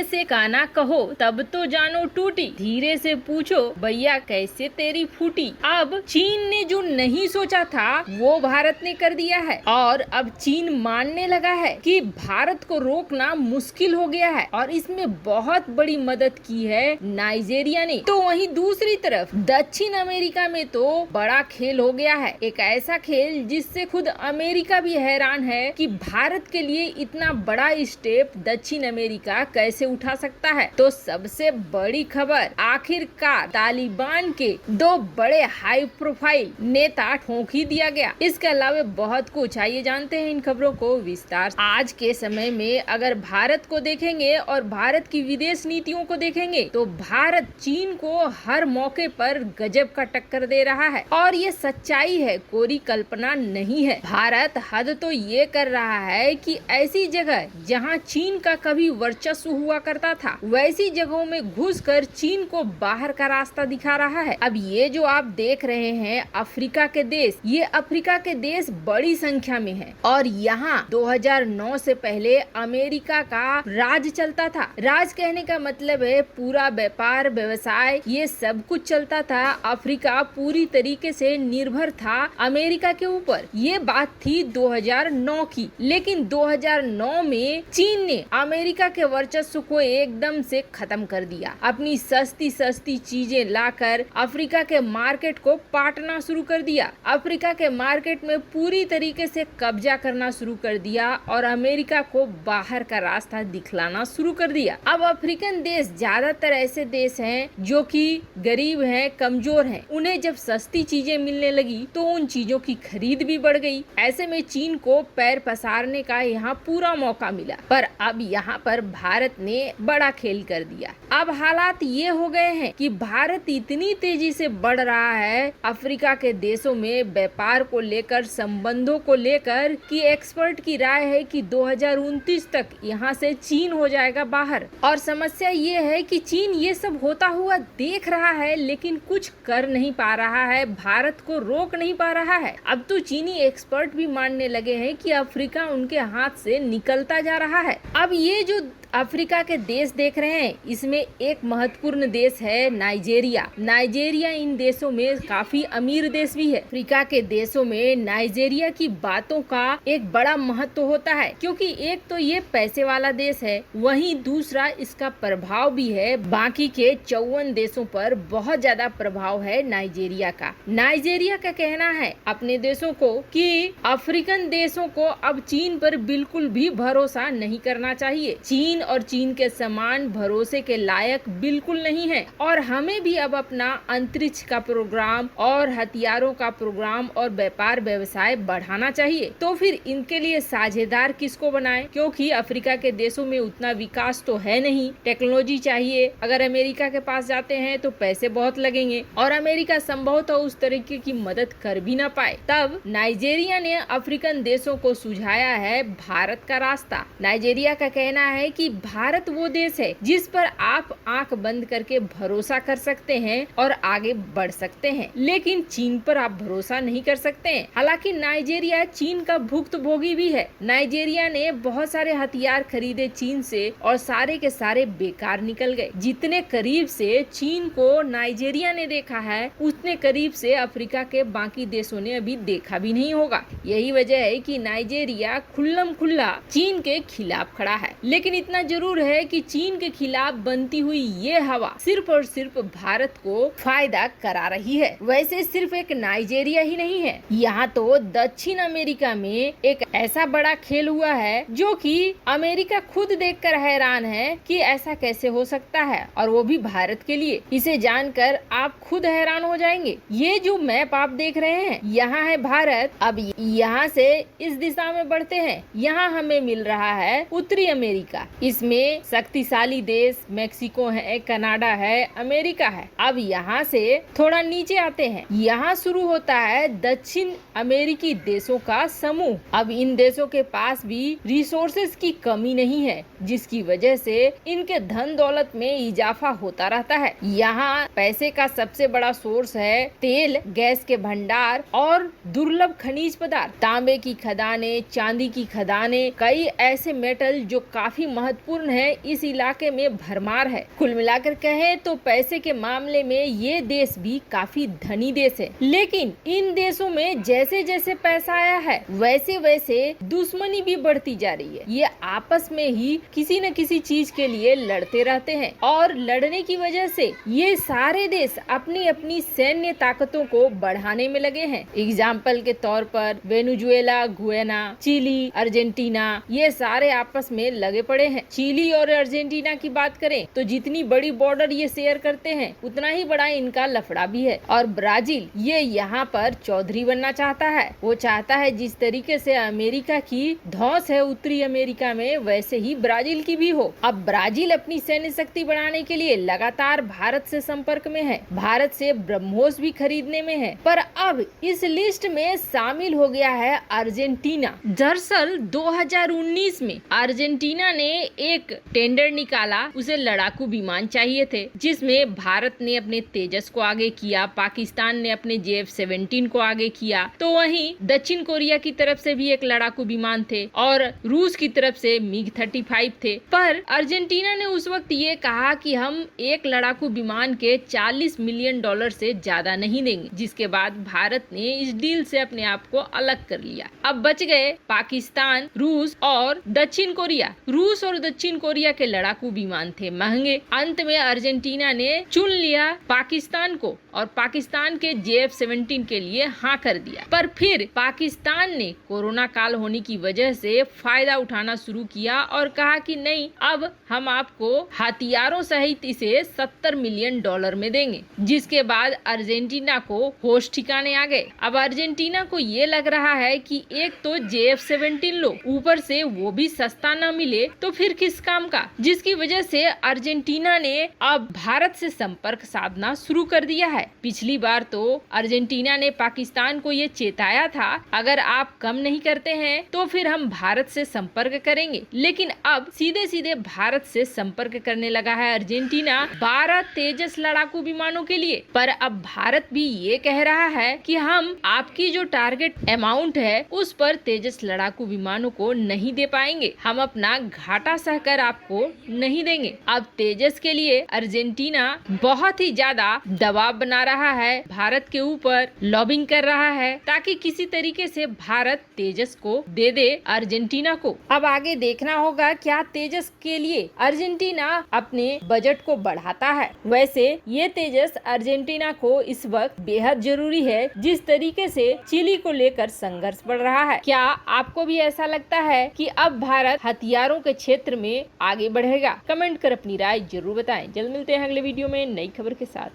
से काना कहो तब तो जानो टूटी, धीरे से पूछो भैया कैसे तेरी फूटी। अब चीन ने जो नहीं सोचा था वो भारत ने कर दिया है और अब चीन मानने लगा है कि भारत को रोकना मुश्किल हो गया है और इसमें बहुत बड़ी मदद की है नाइजीरिया ने। तो वहीं दूसरी तरफ दक्षिण अमेरिका में तो बड़ा खेल हो गया है, एक ऐसा खेल जिससे खुद अमेरिका भी हैरान है कि भारत के लिए इतना बड़ा स्टेप दक्षिण अमेरिका कैसे उठा सकता है। तो सबसे बड़ी खबर, आखिरकार तालिबान के दो बड़े हाई प्रोफाइल नेता ठोक ही दिया गया। इसके अलावा बहुत कुछ, आइए जानते हैं इन खबरों को विस्तार से। आज के समय में अगर भारत को देखेंगे और भारत की विदेश नीतियों को देखेंगे तो भारत चीन को हर मौके पर गजब का टक्कर दे रहा है और ये सच्चाई है, कोरी कल्पना नहीं है। भारत हद तो ये कर रहा है कि ऐसी जगह जहां चीन का कभी वर्चस्व हुआ करता था वैसी जगहों में घुसकर चीन को बाहर का रास्ता दिखा रहा है। अब ये जो आप देख रहे हैं अफ्रीका के देश, ये अफ्रीका के देश बड़ी संख्या में है और यहाँ 2009 से पहले अमेरिका का राज चलता था। राज कहने का मतलब है पूरा व्यापार व्यवसाय ये सब कुछ चलता था। अफ्रीका पूरी तरीके से निर्भर था अमेरिका के ऊपर। ये बात थी 2009 की, लेकिन 2009 में चीन ने अमेरिका के वर्चस्व को एकदम से खत्म कर दिया। अपनी सस्ती सस्ती चीजें लाकर अफ्रीका के मार्केट को पाटना शुरू कर दिया। अफ्रीका के मार्केट में पूरी तरीके से कब्जा करना शुरू कर दिया और अमेरिका को बाहर का रास्ता दिखलाना शुरू कर दिया। अब अफ्रीकन देश ज्यादातर ऐसे देश हैं जो कि गरीब हैं, कमजोर हैं। उन्हें जब सस्ती चीजें मिलने लगी तो उन चीजों की खरीद भी बढ़ गई। ऐसे में चीन को पैर पसारने का यहाँ पूरा मौका मिला। पर अब यहाँ पर भारत ने बड़ा खेल कर दिया। अब हालात ये हो गए हैं कि भारत इतनी तेजी से बढ़ रहा है अफ्रीका के देशों में व्यापार को लेकर, संबंधों को लेकर, कि एक्सपर्ट की राय है कि 2029 तक यहाँ से चीन हो जाएगा बाहर। और समस्या ये है कि चीन ये सब होता हुआ देख रहा है लेकिन कुछ कर नहीं पा रहा है, भारत को रोक नहीं पा रहा है। अब तो चीनी एक्सपर्ट भी मानने लगे हैं कि अफ्रीका उनके हाथ से निकलता जा रहा है। अब ये जो अफ्रीका के देश देख रहे हैं इसमें एक महत्वपूर्ण देश है नाइजीरिया। नाइजीरिया इन देशों में काफी अमीर देश भी है। अफ्रीका के देशों में नाइजीरिया की बातों का एक बड़ा महत्व होता है क्योंकि एक तो ये पैसे वाला देश है, वहीं दूसरा इसका प्रभाव भी है। बाकी के 54 देशों पर बहुत ज्यादा प्रभाव है नाइजीरिया का। नाइजीरिया का कहना है अपने देशों को कि अफ्रीकन देशों को अब चीन पर बिल्कुल भी भरोसा नहीं करना चाहिए। चीन और चीन के समान भरोसे के लायक बिल्कुल नहीं है और हमें भी अब अपना अंतरिक्ष का प्रोग्राम और हथियारों का प्रोग्राम और व्यापार व्यवसाय बढ़ाना चाहिए। तो फिर इनके लिए साझेदार किसको बनाएं, क्योंकि अफ्रीका के देशों में उतना विकास तो है नहीं, टेक्नोलॉजी चाहिए। अगर अमेरिका के पास जाते हैं तो पैसे बहुत लगेंगे और अमेरिका संभवतः उस तरीके की मदद कर भी ना पाए। तब नाइजीरिया ने अफ्रीकन देशों को सुझाया है भारत का रास्ता। नाइजीरिया का कहना है कि भारत वो देश है जिस पर आप आंख बंद करके भरोसा कर सकते हैं और आगे बढ़ सकते हैं, लेकिन चीन पर आप भरोसा नहीं कर सकते हैं। हालांकि नाइजीरिया चीन का भुक्तभोगी भी है। नाइजीरिया ने बहुत सारे हथियार खरीदे चीन से और सारे के सारे बेकार निकल गए। जितने करीब से चीन को नाइजीरिया ने देखा है उतने करीब से अफ्रीका के बाकी देशों ने अभी देखा भी नहीं होगा। यही वजह है कि नाइजीरिया खुल्लम खुल्ला चीन के खिलाफ खड़ा है। लेकिन इतना जरूर है कि चीन के खिलाफ बनती हुई ये हवा सिर्फ और सिर्फ भारत को फायदा करा रही है। वैसे सिर्फ एक नाइजीरिया ही नहीं है, यहाँ तो दक्षिण अमेरिका में एक ऐसा बड़ा खेल हुआ है जो कि अमेरिका खुद देखकर हैरान है कि ऐसा कैसे हो सकता है, और वो भी भारत के लिए। इसे जानकर आप खुद हैरान हो जाएंगे। ये जो मैप आप देख रहे हैं यहाँ है भारत। अब यहाँ से इस दिशा में बढ़ते हैं, यहाँ हमें मिल रहा है उत्तरी अमेरिका। इसमें शक्तिशाली देश मेक्सिको है, कनाडा है, अमेरिका है। अब यहाँ से थोड़ा नीचे आते हैं, यहाँ शुरू होता है दक्षिण अमेरिकी देशों का समूह। अब इन देशों के पास भी रिसोर्सेज की कमी नहीं है, जिसकी वजह से इनके धन दौलत में इजाफा होता रहता है। यहाँ पैसे का सबसे बड़ा सोर्स है तेल, गैस के भंडार और दुर्लभ खनिज पदार्थ, तांबे की खदानें, चांदी की खदानें, कई ऐसे मेटल जो काफी महत्व महत्वपूर्ण है, इस इलाके में भरमार है। कुल मिलाकर कहें तो पैसे के मामले में ये देश भी काफी धनी देश है, लेकिन इन देशों में जैसे जैसे पैसा आया है वैसे वैसे दुश्मनी भी बढ़ती जा रही है। ये आपस में ही किसी न किसी चीज के लिए लड़ते रहते हैं और लड़ने की वजह से ये सारे देश अपनी अपनी सैन्य ताकतों को बढ़ाने में लगे हैं। एग्जाम्पल के तौर पर वेनेजुएला, गुयाना, चिली, अर्जेंटीना, ये सारे आपस में लगे पड़े हैं। चिली और अर्जेंटीना की बात करें तो जितनी बड़ी बॉर्डर ये शेयर करते हैं उतना ही बड़ा इनका लफड़ा भी है। और ब्राजील ये यहाँ पर चौधरी बनना चाहता है। वो चाहता है जिस तरीके से अमेरिका की धौंस है उत्तरी अमेरिका में, वैसे ही ब्राजील की भी हो। अब ब्राजील अपनी सैन्य शक्ति बढ़ाने के लिए लगातार भारत से संपर्क में है, भारत से ब्रह्मोस भी खरीदने में है। पर अब इस लिस्ट में शामिल हो गया है अर्जेंटीना। दरअसल 2019 में अर्जेंटीना ने एक टेंडर निकाला, उसे लड़ाकू विमान चाहिए थे, जिसमें भारत ने अपने तेजस को आगे किया, पाकिस्तान ने अपने JF-17 को आगे किया, तो वहीं दक्षिण कोरिया की तरफ से भी एक लड़ाकू विमान थे और रूस की तरफ से MiG-35 थे। पर अर्जेंटीना ने उस वक्त ये कहा कि हम एक लड़ाकू विमान के $40 मिलियन से ज्यादा नहीं देंगे, जिसके बाद भारत ने इस डील से अपने आप को अलग कर लिया। अब बच गए पाकिस्तान, रूस और दक्षिण कोरिया। रूस और दक्षिण कोरिया के लड़ाकू विमान थे महंगे। अंत में अर्जेंटीना ने चुन लिया पाकिस्तान को और पाकिस्तान के JF-17 के लिए हाँ कर दिया। पर फिर पाकिस्तान ने कोरोना काल होने की वजह से फायदा उठाना शुरू किया और कहा कि नहीं, अब हम आपको हथियारों सहित इसे $70 मिलियन में देंगे, जिसके बाद अर्जेंटीना को होश ठिकाने आ गए। अब अर्जेंटीना को ये लग रहा है कि एक तो JF-17 लो, ऊपर से वो भी सस्ता न मिले तो फिर किस काम का, जिसकी वजह से अर्जेंटीना ने अब भारत से संपर्क साधना शुरू कर दिया है। पिछली बार तो अर्जेंटीना ने पाकिस्तान को ये चेताया था, अगर आप कम नहीं करते हैं तो फिर हम भारत से संपर्क करेंगे, लेकिन अब सीधे सीधे भारत से संपर्क करने लगा है अर्जेंटीना 12 तेजस लड़ाकू विमानों के लिए। पर अब भारत भी ये कह रहा है कि हम आपकी जो टारगेट अमाउंट है उस पर तेजस लड़ाकू विमानों को नहीं दे पाएंगे, हम अपना घाटा सहकर आपको नहीं देंगे। अब तेजस के लिए अर्जेंटीना बहुत ही ज्यादा दबाव बना रहा है, भारत के ऊपर लॉबिंग कर रहा है ताकि किसी तरीके से भारत तेजस को दे दे अर्जेंटीना को। अब आगे देखना होगा क्या तेजस के लिए अर्जेंटीना अपने बजट को बढ़ाता है। वैसे ये तेजस अर्जेंटीना को इस वक्त बेहद जरूरी है, जिस तरीके से चिली को लेकर संघर्ष बढ़ रहा है। क्या आपको भी ऐसा लगता है कि अब भारत हथियारों के क्षेत्र में आगे बढ़ेगा? कमेंट कर अपनी राय जरूर बताएं। जल्द मिलते हैं अगले वीडियो में नई खबर के साथ।